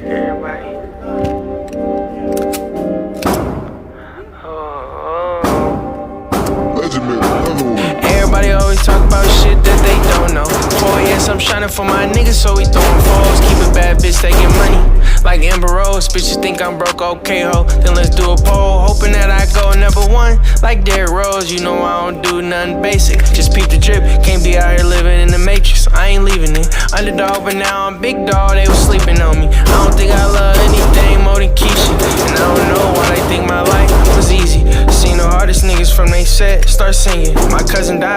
Everybody. Everybody always talk about shit that they don't know. 4 years I'm shining for my niggas, so we throwing fours. Keep a bad bitch taking money like Amber Rose. Bitches think I'm broke, okay ho, then let's do a poll. Hoping that I go #1 like Derrick Rose. You know I don't do nothing basic, just peep the drip. Can't be out here living in the matrix, I ain't leaving it. Underdog, but now I'm big dog, they was sleeping on me. I don't think I love anything more than Keisha, and I don't know why they think my life was easy. Seen the hardest niggas from they set start singing. My cousin died,